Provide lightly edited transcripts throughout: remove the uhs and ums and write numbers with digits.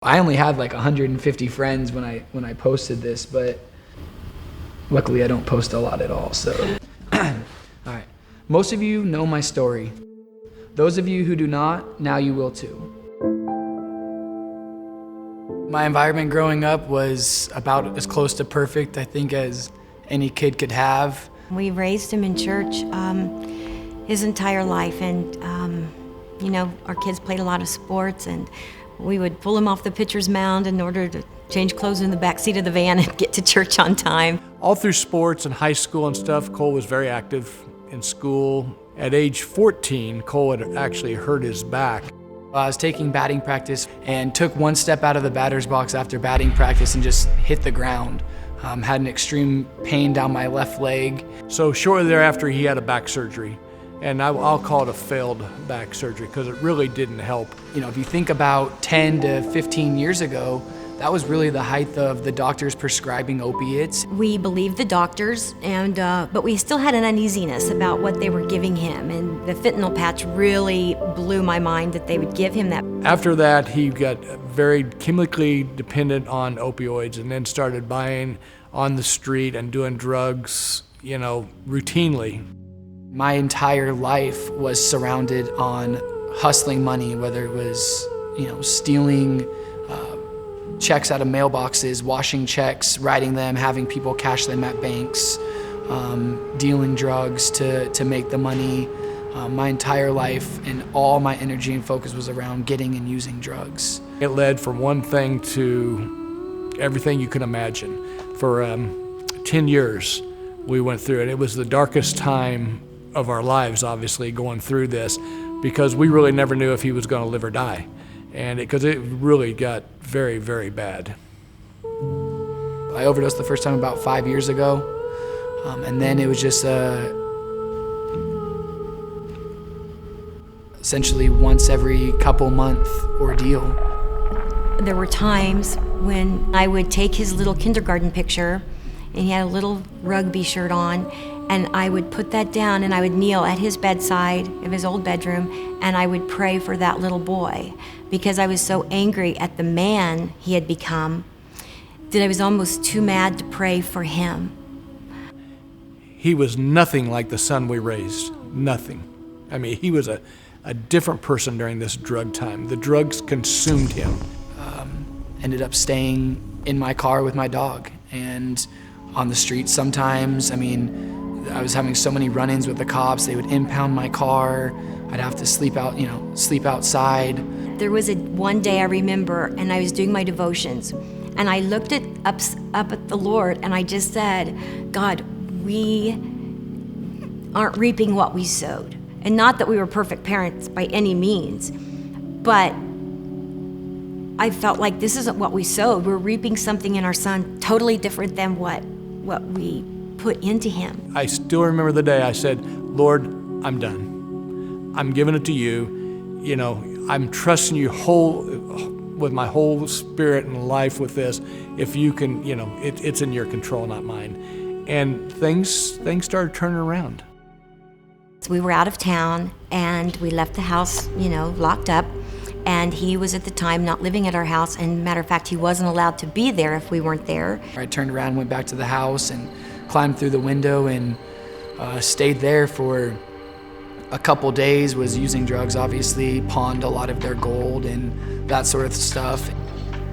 I only had like 150 friends when I posted this, but luckily I don't post a lot at all, so. All right, most of you know my story. Those of you who do not, now you will too. My environment growing up was about as close to perfect, I think, as any kid could have. We raised him in church his entire life, and our kids played a lot of sports, and we would pull him off the pitcher's mound in order to change clothes in the back seat of the van and get to church on time. All through sports and high school and stuff, Cole was very active in school. At age 14, Cole had actually hurt his back. I was taking batting practice and took one step out of the batter's box after batting practice and just hit the ground. Had an extreme pain down my left leg. So shortly thereafter, he had a back surgery. And I'll call it a failed back surgery because it really didn't help. You know, if you think about 10 to 15 years ago, that was really the height of the doctors prescribing opiates. We believed the doctors, but we still had an uneasiness about what they were giving him. And the fentanyl patch really blew my mind that they would give him that. After that, he got very chemically dependent on opioids and then started buying on the street and doing drugs, routinely. My entire life was surrounded on hustling money, whether it was, stealing checks out of mailboxes, washing checks, writing them, having people cash them at banks, dealing drugs to make the money. My entire life and all my energy and focus was around getting and using drugs. It led from one thing to everything you can imagine. For 10 years, we went through it. It was the darkest time of our lives, obviously, going through this, because we really never knew if he was going to live or die, and because it really got very, very bad. I overdosed the first time about 5 years ago, and then it was just essentially once every couple month ordeal. There were times when I would take his little kindergarten picture, and he had a little rugby shirt on, and I would put that down and I would kneel at his bedside of his old bedroom, and I would pray for that little boy, because I was so angry at the man he had become that I was almost too mad to pray for him. He was nothing like the son we raised, nothing. I mean, he was a different person during this drug time. The drugs consumed him. Ended up staying in my car with my dog and on the street sometimes. I mean, I was having so many run-ins with the cops. They would impound my car. I'd have to sleep outside. There was one day I remember, and I was doing my devotions, and I looked up at the Lord, and I just said, God, we aren't reaping what we sowed. And not that we were perfect parents by any means, but I felt like this isn't what we sowed. We're reaping something in our son totally different than what we put into him. I still remember the day I said, Lord, I'm done. I'm giving it to you. I'm trusting you with my whole spirit and life with this. If you can, it's in your control, not mine. And things started turning around. We were out of town, and we left the house, locked up. And he was at the time not living at our house, and matter of fact, he wasn't allowed to be there if we weren't there. I turned around, went back to the house, and climbed through the window and stayed there for a couple days, was using drugs, obviously, pawned a lot of their gold and that sort of stuff.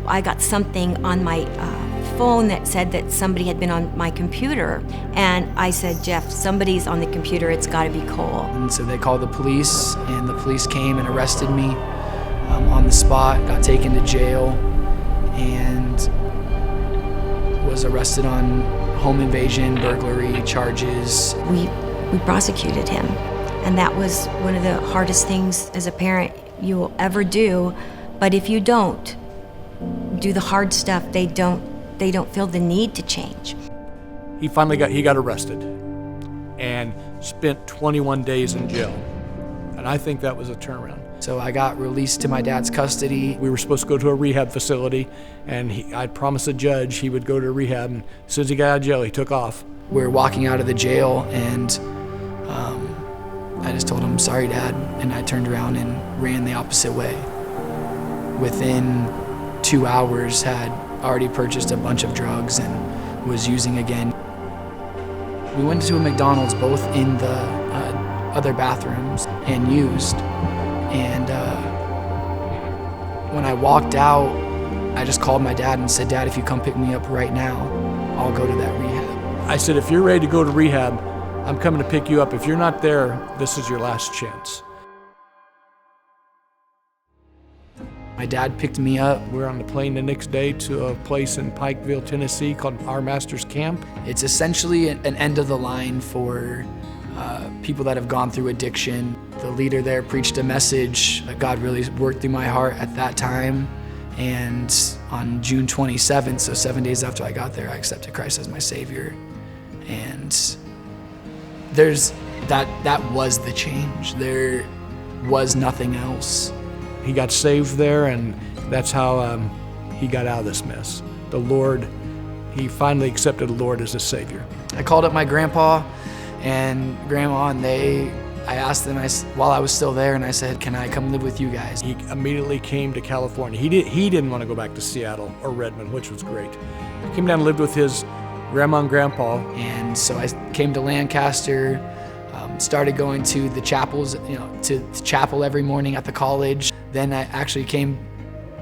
I got something on my phone that said that somebody had been on my computer, and I said, Jeff, somebody's on the computer, it's gotta be Cole. And so they called the police, and the police came and arrested me on the spot, got taken to jail, and was arrested on home invasion, burglary charges. We prosecuted him, and that was one of the hardest things as a parent you will ever do. But if you don't do the hard stuff, they don't feel the need to change. He got arrested and spent 21 days in jail, and I think that was a turnaround. So I got released to my dad's custody. We were supposed to go to a rehab facility, and I promised the judge he would go to rehab, and as soon as he got out of jail, he took off. We were walking out of the jail, and I just told him, sorry, Dad, and I turned around and ran the opposite way. Within 2 hours had already purchased a bunch of drugs and was using again. We went to a McDonald's both in the other bathrooms and used. And when I walked out, I just called my dad and said, "Dad, if you come pick me up right now, I'll go to that rehab." I said, if you're ready to go to rehab, I'm coming to pick you up. If you're not there, this is your last chance. My dad picked me up. We were on the plane the next day to a place in Pikeville, Tennessee called Our Master's Camp. It's essentially an end of the line for people that have gone through addiction. The leader there preached a message that God really worked through my heart at that time. And on June 27th, so 7 days after I got there, I accepted Christ as my Savior. And that was the change. There was nothing else. He got saved there, and that's how he got out of this mess. The Lord, he finally accepted the Lord as his Savior. I called up my grandpa and grandma, and I asked them while I was still there, and I said, "Can I come live with you guys?" He immediately came to California. He didn't want to go back to Seattle or Redmond, which was great. He came down and lived with his grandma and grandpa. And so I came to Lancaster, started going to the chapels, to chapel every morning at the college. Then I actually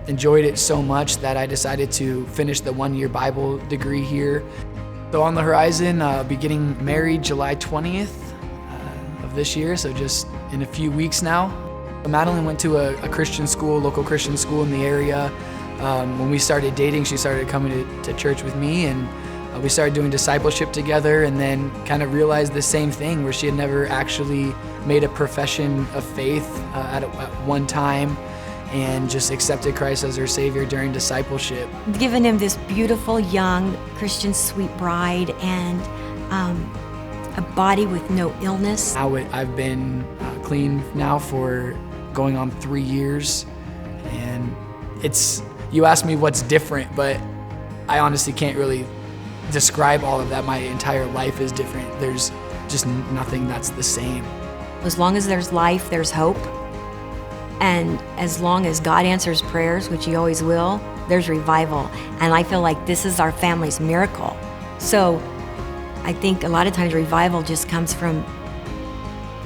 enjoyed it so much that I decided to finish the 1-year Bible degree here. So on the horizon, be getting married July 20th of this year, so just in a few weeks now. Madeline went to a Christian school, local Christian school in the area. When we started dating, she started coming to church with me, and we started doing discipleship together, and then kind of realized the same thing, where she had never actually made a profession of faith at one time, and just accepted Christ as her Savior during discipleship. Given him this beautiful, young, Christian, sweet bride, and a body with no illness. Now I've been clean now for going on 3 years, and you ask me what's different, but I honestly can't really describe all of that. My entire life is different. There's just nothing that's the same. As long as there's life, there's hope. And as long as God answers prayers, which he always will, there's revival. And I feel like this is our family's miracle. So I think a lot of times revival just comes from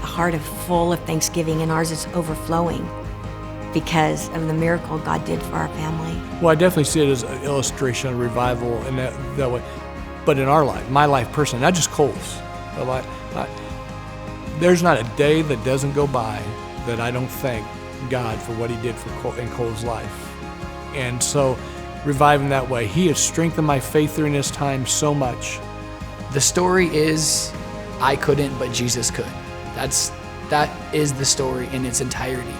a heart full of thanksgiving, and ours is overflowing because of the miracle God did for our family. Well, I definitely see it as an illustration of revival in that way. But in our life, my life personally, not just Cole's, but there's not a day that doesn't go by that I don't thank God for what he did in Cole's life. And so, reviving that way, he has strengthened my faith during this time so much. The story is, I couldn't, but Jesus could. That is the story in its entirety.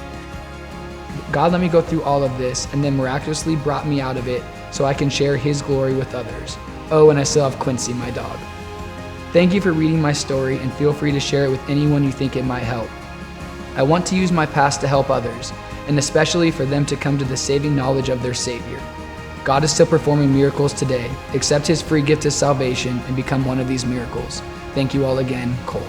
God let me go through all of this, and then miraculously brought me out of it so I can share his glory with others. Oh, and I still have Quincy, my dog. Thank you for reading my story, and feel free to share it with anyone you think it might help. I want to use my past to help others, and especially for them to come to the saving knowledge of their Savior. God is still performing miracles today. Accept his free gift of salvation and become one of these miracles. Thank you all again, Cole.